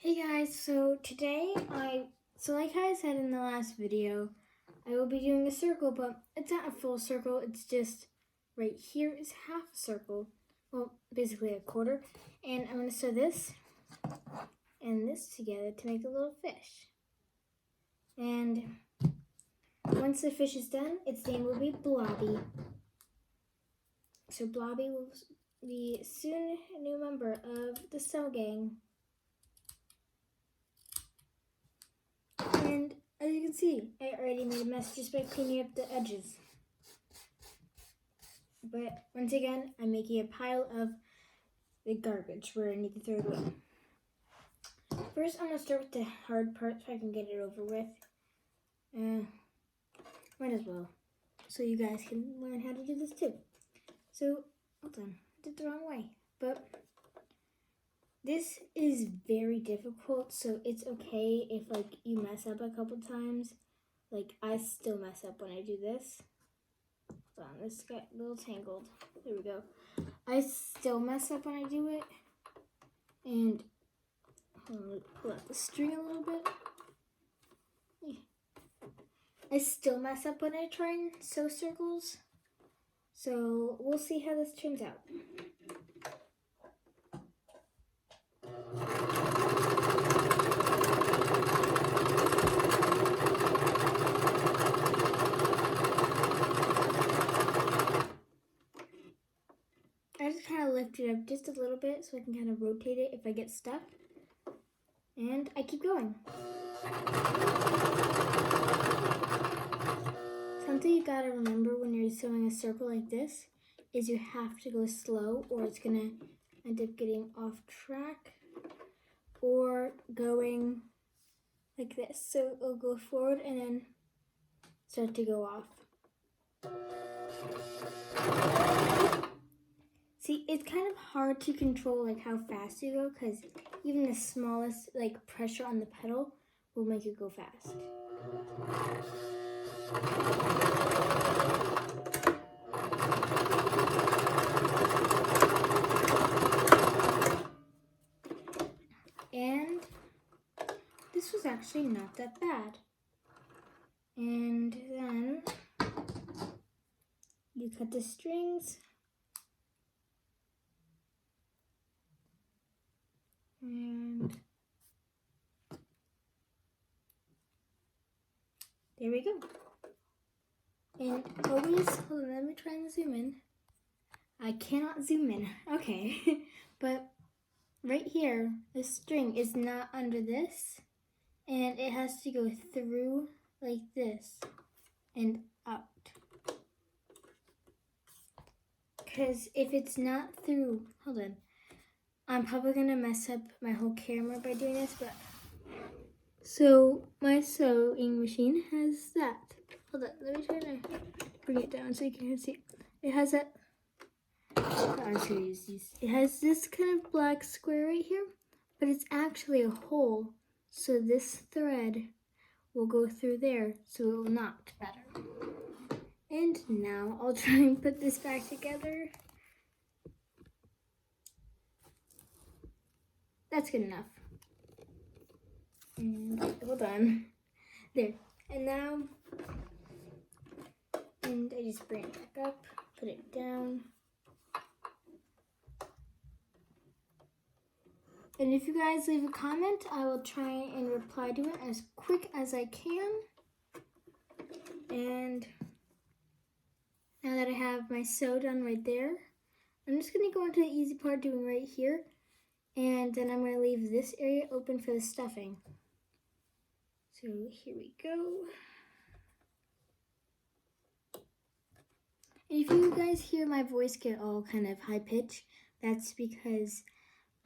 Hey guys, so today like I said in the last video, I will be doing a circle, but it's not a full circle, it's just right here is half a circle. Well, basically a quarter. And I'm going to sew this and this together to make a little fish. And once the fish is done, its name will be Blobby. So Blobby will be soon a new member of the Sew Gang. And as you can see, I already made a mess just by cleaning up the edges. But once again, I'm making a pile of the garbage where I need to throw it away. First, I'm going to start with the hard part so I can get it over with. Might as well, so you guys can learn how to do this too. So, hold on, I did it the wrong way. But this is very difficult, so it's okay if you mess up a couple times. I still mess up when I do this. Hold on, this got a little tangled. There we go. I still mess up when I do it. And hold on, pull out the string a little bit. I still mess up when I try and sew circles. So we'll see how this turns out. I just kind of lift it up just a little bit so I can kind of rotate it if I get stuck. And I keep going. Something you gotta remember when you're sewing a circle like this is you have to go slow or it's gonna end up getting off track or going like this. So it'll go forward and then start to go off. See, it's kind of hard to control how fast you go because even the smallest pressure on the pedal will make you go fast. And this was actually not that bad. And then you cut the strings. And there we go. And always, hold on, let me try and zoom in. I cannot zoom in. Okay. But right here, the string is not under this. And it has to go through like this and out. Because if it's not through, hold on. I'm probably going to mess up my whole camera by doing this, but so my sewing machine has that. Hold on, let me try to bring it down so you can see. It has that. I'm just going to use these. It has this kind of black square right here, but it's actually a hole. So this thread will go through there, so it will knot better. And now I'll try and put this back together. That's good enough. And hold on. There. And now, and I just bring it back up, put it down. And if you guys leave a comment, I will try and reply to it as quick as I can. And now that I have my sew done right there, I'm just going to go into the easy part doing right here. And then I'm going to leave this area open for the stuffing. So here we go. And if you guys hear my voice get all kind of high pitch, that's because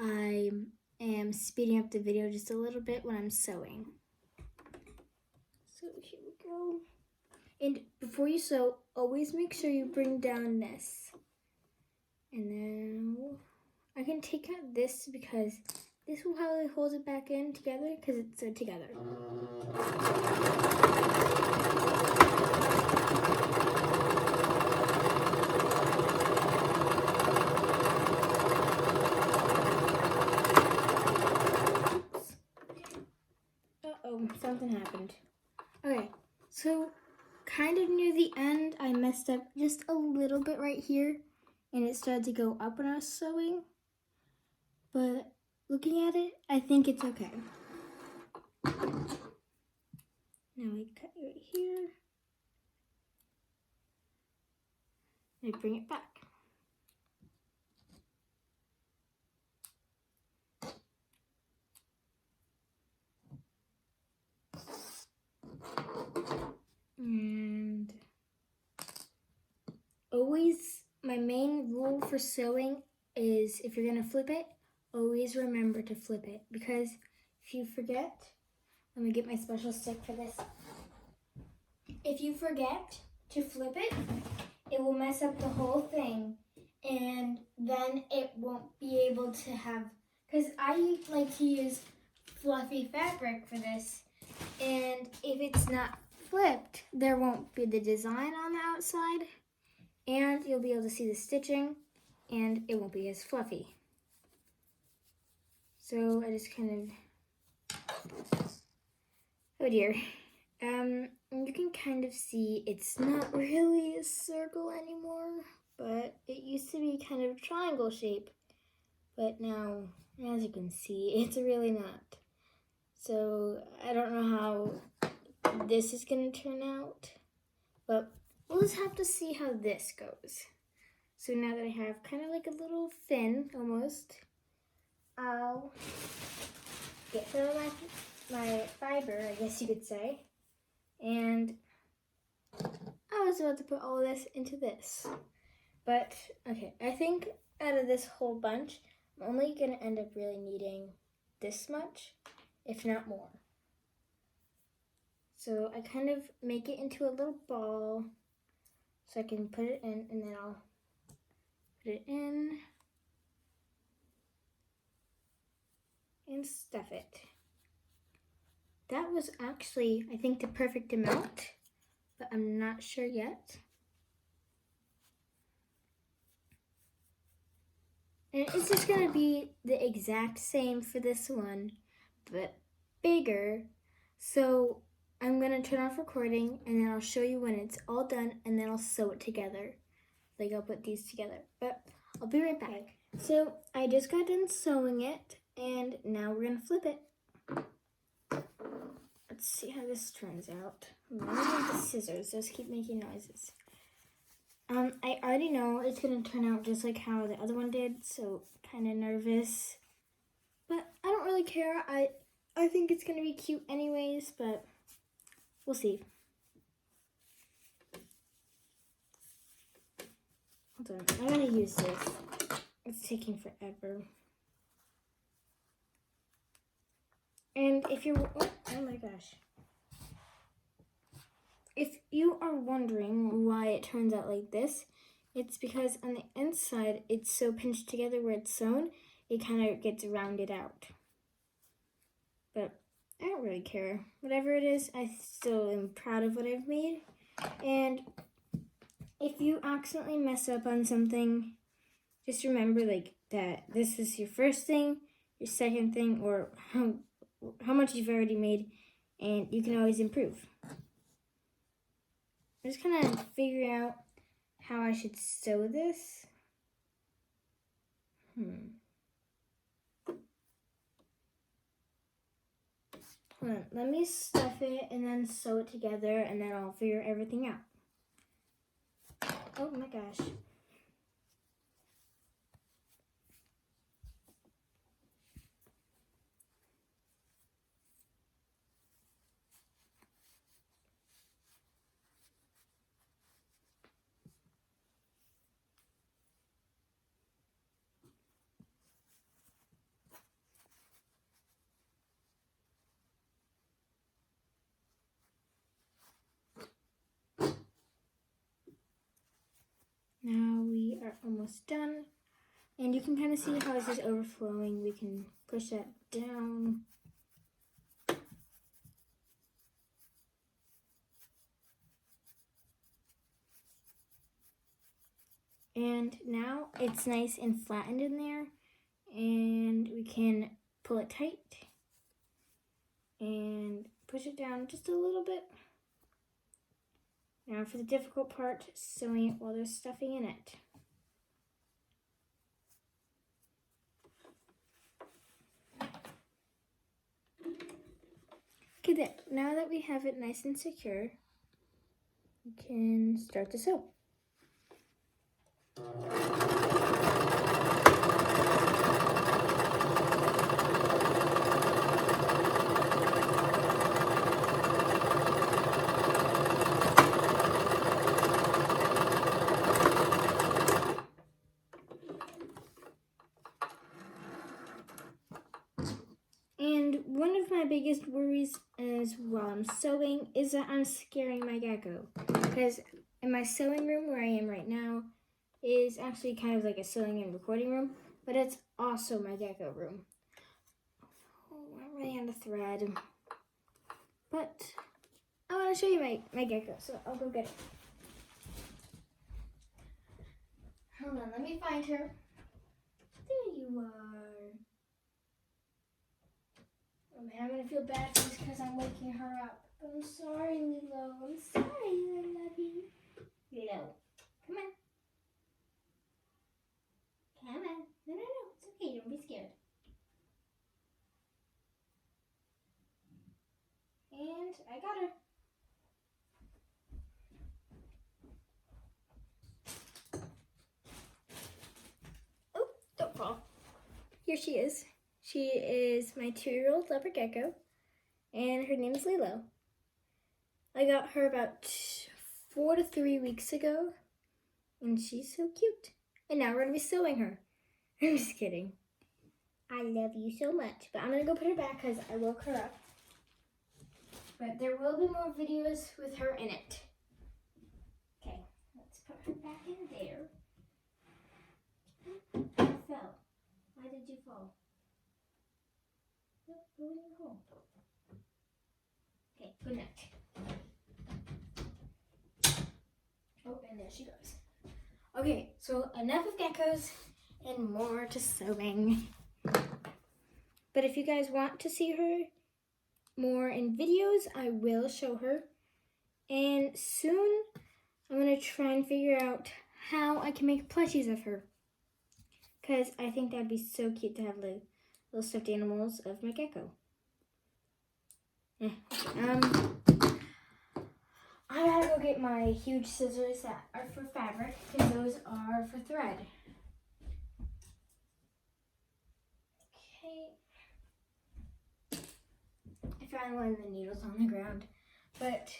I am speeding up the video just a little bit when I'm sewing. So here we go. And before you sew, always make sure you bring down this. And then I can take out this because this will probably hold it back in together because it's sewed together. Uh-oh, something happened. Okay, so kind of near the end, I messed up just a little bit right here, and it started to go up when I was sewing. But looking at it, I think it's okay. Now I cut it right here. I bring it back. And always, my main rule for sewing is if you're gonna flip it, always remember to flip it, because if you forget, let me get my special stick for this. If you forget to flip it, it will mess up the whole thing, and then it won't be able to have, because I like to use fluffy fabric for this, and if it's not flipped, there won't be the design on the outside, and you'll be able to see the stitching, and it won't be as fluffy. So I just kind of, oh dear. You can kind of see it's not really a circle anymore, but it used to be kind of a triangle shape. But now, as you can see, it's really not. So I don't know how this is gonna turn out, but we'll just have to see how this goes. So now that I have kind of like a little fin almost, I'll get some of my fiber, I guess you could say, and I was about to put all of this into this. But, okay, I think out of this whole bunch, I'm only going to end up really needing this much, if not more. So I kind of make it into a little ball so I can put it in, and then I'll put it in and stuff it. That was actually, I think, the perfect amount, but I'm not sure yet. And it's just going to be the exact same for this one, but bigger. So I'm going to turn off recording, and then I'll show you when it's all done, and then I'll sew it together. Like, I'll put these together, but I'll be right back. So I just got done sewing it, and now we're going to flip it. Let's see how this turns out. I'm going to need the scissors, just keep making noises. I already know it's going to turn out just like how the other one did, so kind of nervous. But I don't really care. I think it's going to be cute anyways, but we'll see. Hold on, I gotta use this. It's taking forever. And if you're, oh my gosh. If you are wondering why it turns out like this, it's because on the inside, it's so pinched together where it's sewn, it kind of gets rounded out. But I don't really care. Whatever it is, I still am proud of what I've made. And if you accidentally mess up on something, just remember like that this is your first thing, your second thing, or how much you've already made, and you can always improve. I'm just kind of figuring out how I should sew this. Hold on, let me stuff it and then sew it together, and then I'll figure everything out. Oh my gosh. Now we are almost done. And you can kind of see how this is overflowing. We can push that down. And now it's nice and flattened in there. And we can pull it tight and push it down just a little bit. Now for the difficult part, sewing it while there's stuffing in it. Okay, there. Now that we have it nice and secure, we can start to sew. And one of my biggest worries is while I'm sewing is that I'm scaring my gecko. Because in my sewing room where I am right now is actually kind of like a sewing and recording room, but it's also my gecko room. Oh, I'm running out of thread. But I want to show you my gecko, so I'll go get it. Hold on, let me find her. There you are. Oh man, I'm gonna feel bad just because I'm waking her up. I'm sorry, Lilo. I'm sorry, I love you. Lilo, come on. Come on. No, it's okay. Don't be scared. And I got her. Oh, don't fall. Here she is. She is my 2-year-old leopard gecko, and her name is Lilo. I got her about 4 to 3 weeks ago, and she's so cute. And now we're gonna be sewing her. I'm just kidding. I love you so much, but I'm gonna go put her back because I woke her up. But there will be more videos with her in it. Okay, let's put her back in there. I fell. Why did you fall? Go in your hole. Okay, good night. Oh, and there she goes. Okay, so enough of geckos and more to sewing. But if you guys want to see her more in videos, I will show her. And soon, I'm going to try and figure out how I can make plushies of her. Because I think that'd be so cute to have little stuffed animals of my gecko. I gotta go get my huge scissors that are for fabric, because those are for thread. Okay. I found one of the needles on the ground, but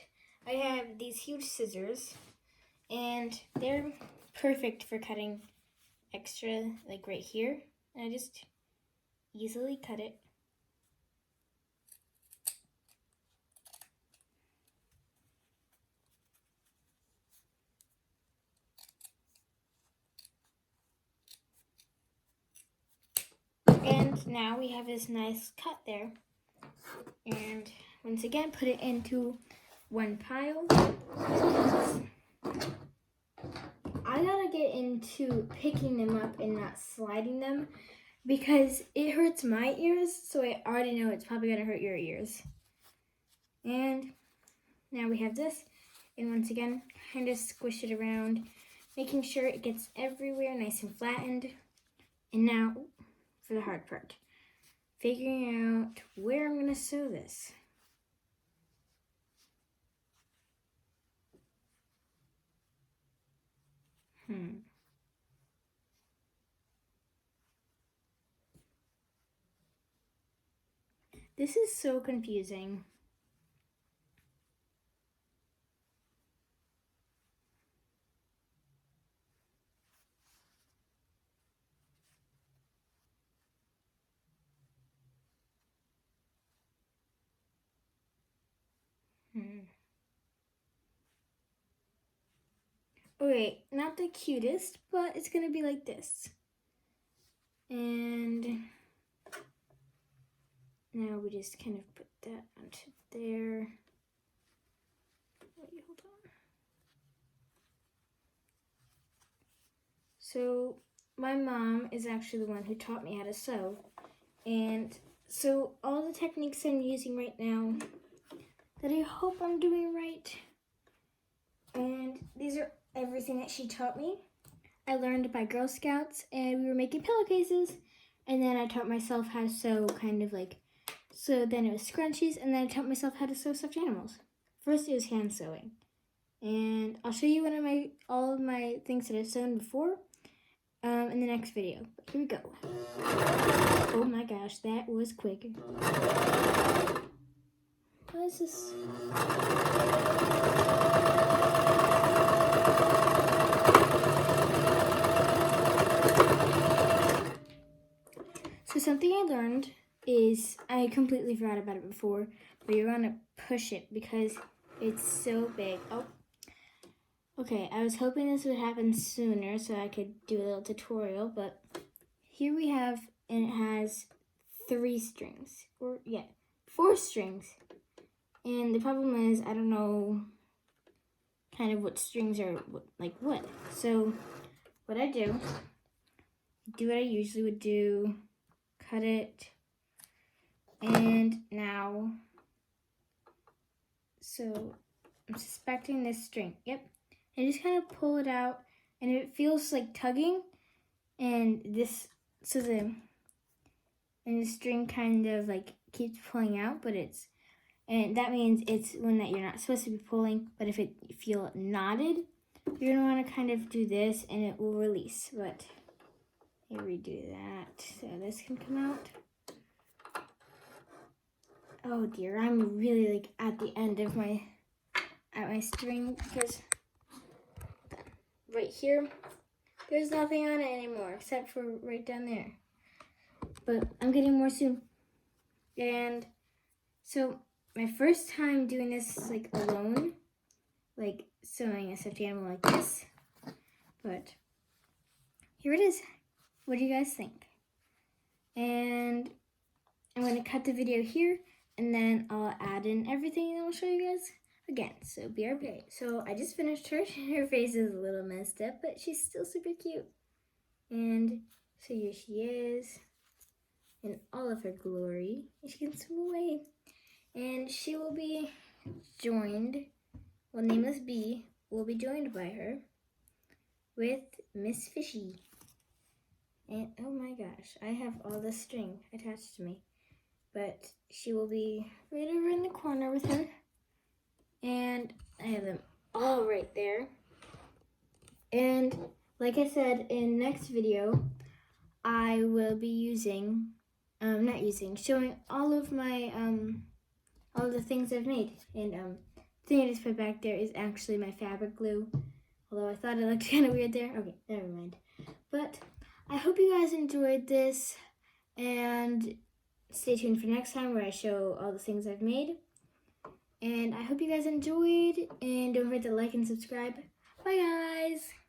I have these huge scissors, and they're perfect for cutting extra, like right here. And I just easily cut it. And now we have this nice cut there. And once again, put it into one pile. I gotta get into picking them up and not sliding them because it hurts my ears, so I already know it's probably gonna hurt your ears. And now we have this, and once again, kind of squish it around, making sure it gets everywhere nice and flattened. And now for the hard part, figuring out where I'm gonna sew this. This is so confusing. Okay, not the cutest, but it's gonna be like this. And now we just kind of put that onto there. Wait, hold on. So my mom is actually the one who taught me how to sew. And so all the techniques I'm using right now that I hope I'm doing right. And these are everything that she taught me. I learned by Girl Scouts, and we were making pillowcases. And then I taught myself how to sew so then it was scrunchies, and then I taught myself how to sew stuffed animals. First it was hand sewing. And I'll show you all of my things that I've sewn before in the next video. But here we go. Oh my gosh, that was quick. What is this? So something I learned is, I completely forgot about it before, but you're gonna push it because it's so big. Oh, okay, I was hoping this would happen sooner so I could do a little tutorial, but here we have, and it has 4 strings. And the problem is, I don't know kind of what strings are like what. So what I do what I usually would do, cut it, and now, so I'm suspecting this string, yep, and just kind of pull it out, and it feels like tugging, and the string kind of like keeps pulling out, and that means it's one that you're not supposed to be pulling, but if you feel knotted, you're gonna wanna kind of do this and it will release, but here we do that, so this can come out. Oh dear, I'm really like at the end of my string because right here, there's nothing on it anymore except for right down there. But I'm getting more soon. And so my first time doing this like alone, like sewing a stuffed animal like this, but here it is. What do you guys think? And I'm gonna cut the video here, and then I'll add in everything and I'll show you guys again. So be right back. So I just finished her. Her face is a little messed up, but she's still super cute. And so here she is in all of her glory. She can swim away. And she will be joined, well, Nameless B will be joined by her with Miss Fishy. And oh my gosh, I have all this string attached to me. But she will be right over in the corner with her. And I have them all right there. And like I said in next video, I will be showing all of my, all of the things I've made. And the thing I just put back there is actually my fabric glue. Although I thought it looked kind of weird there. Okay, never mind. But I hope you guys enjoyed this, and stay tuned for next time where I show all the things I've made. And I hope you guys enjoyed, and don't forget to like and subscribe. Bye guys!